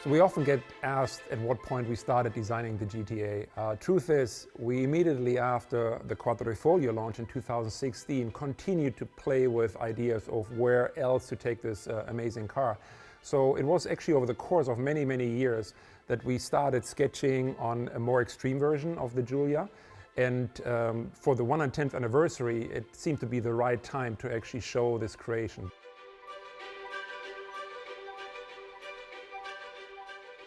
So we often get asked at what point we started designing the GTA. Truth is, we immediately after the Quadrifoglio launch in 2016 continued to play with ideas of where else to take this amazing car. So it was actually over the course of many, many years that we started sketching on a more extreme version of the Giulia. And for the 110th anniversary, it seemed to be the right time to actually show this creation.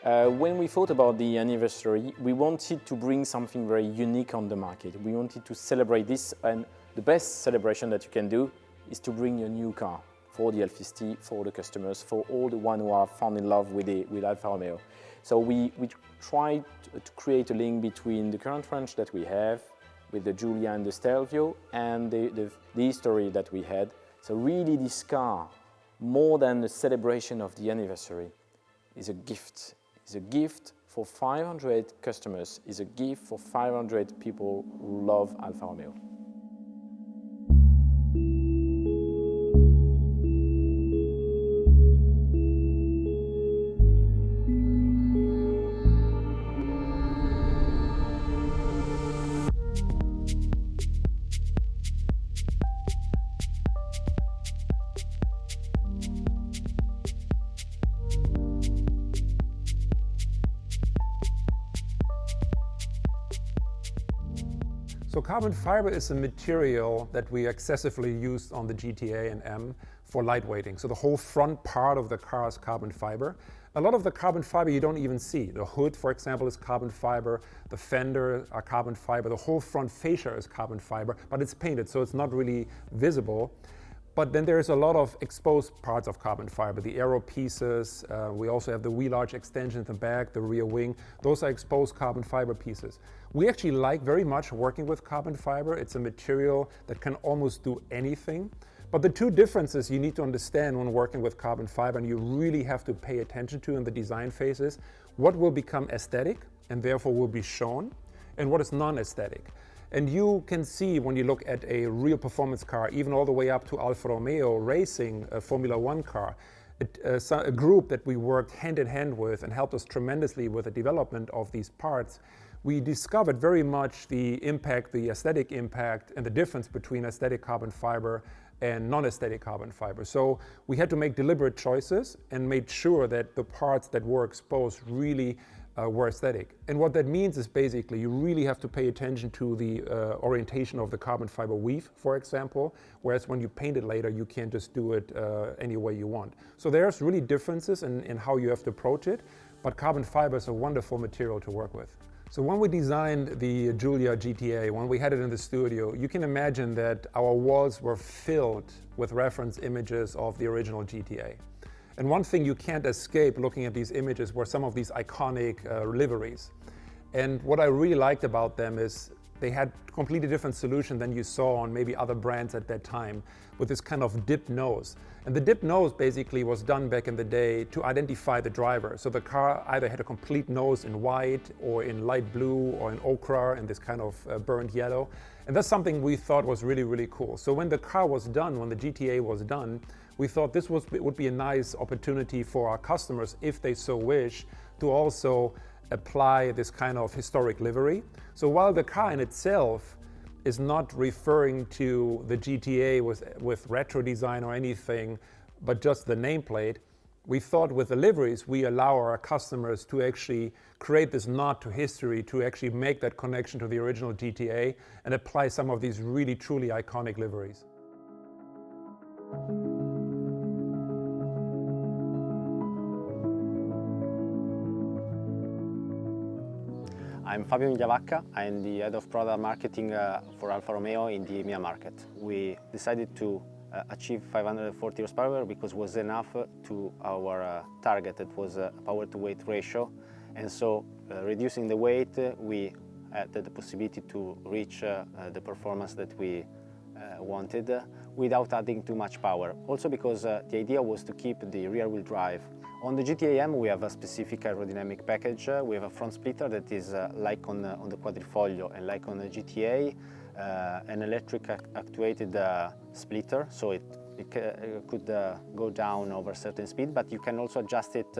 When we thought about the anniversary, we wanted to bring something very unique on the market. We wanted to celebrate this, and the best celebration that you can do is to bring a new car for the Alfisti, for the customers, for all the ones who are fallen in love with Alfa Romeo. So we tried to create a link between the current range that we have with the Giulia and the Stelvio and the history that we had. So really this car, more than the celebration of the anniversary, is a gift. It's a gift for 500 customers, it's a gift for 500 people who love Alfa Romeo. So carbon fiber is a material that we excessively used on the GTA and M for lightweighting. So the whole front part of the car is carbon fiber. A lot of the carbon fiber you don't even see. The hood, for example, is carbon fiber. The fender are carbon fiber. The whole front fascia is carbon fiber, but it's painted, so it's not really visible. But then there's a lot of exposed parts of carbon fiber, the aero pieces. We also have the wheel arch extension in the back, the rear wing. Those are exposed carbon fiber pieces. We actually like very much working with carbon fiber. It's a material that can almost do anything. But the two differences you need to understand when working with carbon fiber, and you really have to pay attention to in the design phases, what will become aesthetic and therefore will be shown, and what is non-aesthetic. And you can see when you look at a real performance car, even all the way up to Alfa Romeo racing a Formula One car, a group that we worked hand in hand with and helped us tremendously with the development of these parts, we discovered very much the impact, the aesthetic impact, and the difference between aesthetic carbon fiber and non-aesthetic carbon fiber. So we had to make deliberate choices and made sure that the parts that were exposed really were aesthetic. And what that means is basically you really have to pay attention to the orientation of the carbon fiber weave, for example, whereas when you paint it later, you can't just do it any way you want. So there's really differences in how you have to approach it, but carbon fiber is a wonderful material to work with. So when we designed the Giulia GTA, when we had it in the studio, you can imagine that our walls were filled with reference images of the original GTA. And one thing you can't escape looking at these images were some of these iconic liveries. And what I really liked about them is they had a completely different solution than you saw on maybe other brands at that time, with this kind of dipped nose. And the dipped nose basically was done back in the day to identify the driver. So the car either had a complete nose in white or in light blue or in ochre and this kind of burnt yellow. And that's something we thought was really, really cool. So when the car was done, when the GTA was done, we thought this would be a nice opportunity for our customers, if they so wish, to also apply this kind of historic livery. So while the car in itself is not referring to the GTA with retro design or anything, but just the nameplate, we thought with the liveries, we allow our customers to actually create this nod to history, to actually make that connection to the original GTA and apply some of these really, truly iconic liveries. I'm Fabio Migliavacca. I'm the head of product marketing for Alfa Romeo in the EMEA market. We decided to achieve 540 horsepower because it was enough to our target. It was a power to weight ratio, and so reducing the weight, we had the possibility to reach the performance that we wanted without adding too much power. Also because the idea was to keep the rear wheel drive. On the GTAm we have a specific aerodynamic package. We have a front splitter that is like on the Quadrifoglio and like on the GTA, an electric actuated splitter, so it It could go down over certain speed, but you can also adjust it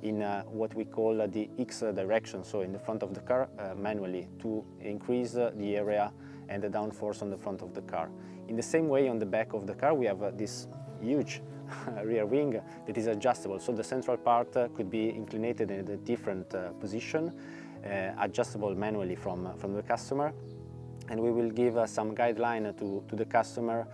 in what we call the X direction, so in the front of the car manually, to increase the area and the downforce on the front of the car. In the same way, on the back of the car we have this huge rear wing that is adjustable, so the central part could be inclinated in a different position, adjustable manually from the customer, and we will give some guideline to the customer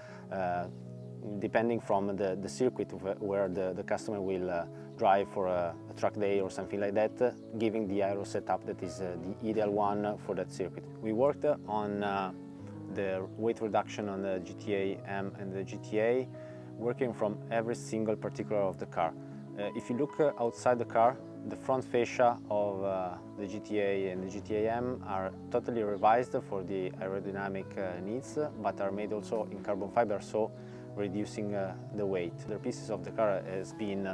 depending from the circuit where the customer will drive for a track day or something like that, giving the aero setup that is the ideal one for that circuit. We worked on the weight reduction on the GTAm and the GTA, working from every single particular of the car. If you look outside the car, the front fascia of the GTA and the GTAm are totally revised for the aerodynamic needs, but are made also in carbon fiber, so reducing the weight. The pieces of the car has been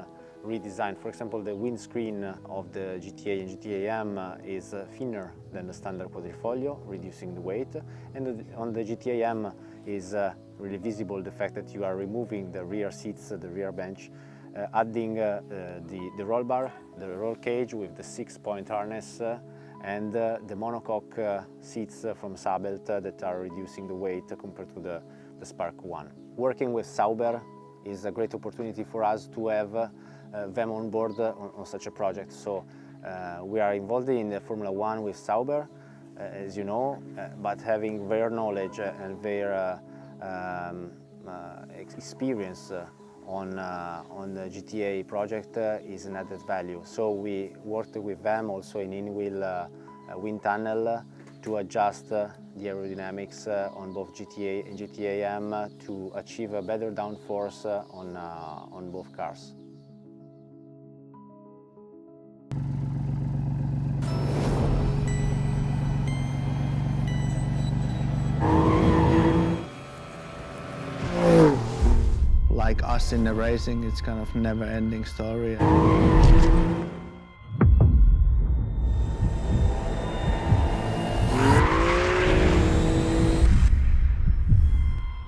redesigned. For example, the windscreen of the GTA and GTAm is thinner than the standard quadrifoglio, reducing the weight. And on the GTAm is really visible the fact that you are removing the rear seats, the rear bench, adding the roll bar, the roll cage with the 6-point harness, and the monocoque seats from Sauber that are reducing the weight compared to the Spark 1. Working with Sauber is a great opportunity for us to have them on board on such a project. So we are involved in the Formula 1 with Sauber, as you know, but having their knowledge and their experience on the GTA project is an added value. So we worked with them also in in-wheel wind tunnel to adjust the aerodynamics on both GTA and GTAm to achieve a better downforce on both cars. Like us in the racing, it's kind of never-ending story.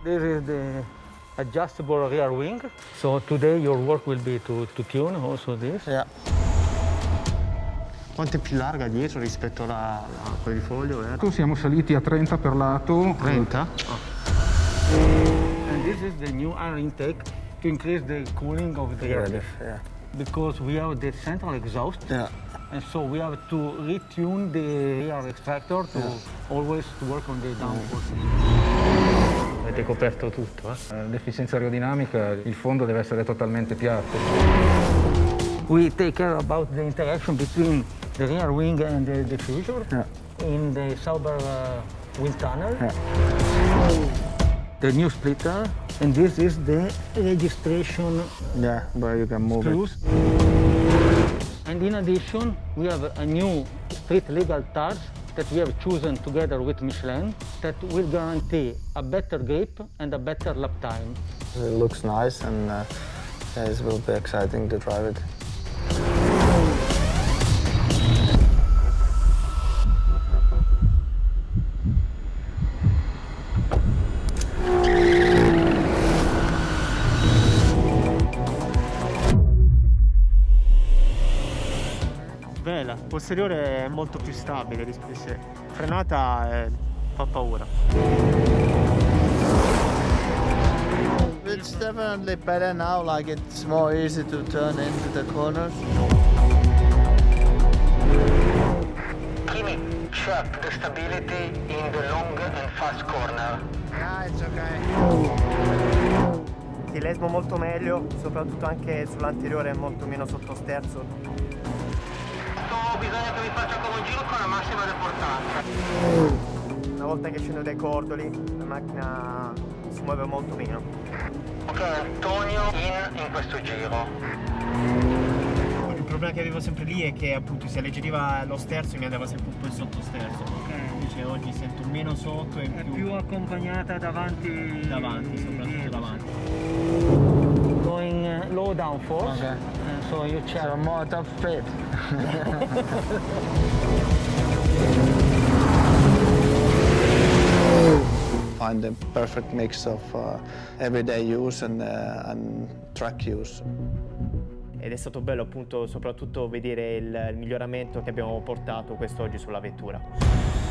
This is the adjustable rear wing. So today your work will be to tune also this. Yeah. Quanto è più larga dietro rispetto alla quadrifoglio? Siamo saliti a 30 per lato. 30? And this is the new air intake to increase the cooling of the air. Yeah. Because we have the central exhaust. Yeah. And so we have to retune the air extractor to always work on the downforce. Avete coperto tutto. L'efficienza aerodinamica, il fondo deve essere totalmente piatto. We take care about the interaction between the rear wing and the diffuser in the Sauber wind tunnel. The new splitter, and this is the registration Yeah, but you can move screws. And in addition, we have a new street legal tires that we have chosen together with Michelin that will guarantee a better grip and a better lap time. it. It looks nice, and it will be exciting to drive it. Vela posteriore è molto più stabile rispetto a frenata, fa paura. It's definitely better now, like it's more easy to turn into the corners. Kimi, check the stability in the long and fast corner. Yeah, it's okay. Ti lesmo molto meglio, soprattutto anche sull'anteriore è molto meno sottosterzo. Bisogna che vi faccia come un giro con la massima deportanza. Una volta che scendo dai cordoli la macchina si muove molto meno. Ok, Antonio in questo giro. Il problema che avevo sempre lì è che appunto si alleggeriva lo sterzo e mi andava sempre un po' il sottosterzo. Invece oggi sento meno sotto e più accompagnata davanti. Soprattutto davanti. Going low downforce. Okay. So you check. So more top speed. find the perfect mix of everyday use and track use. Ed è stato bello appunto soprattutto vedere il miglioramento che abbiamo portato quest'oggi sulla vettura.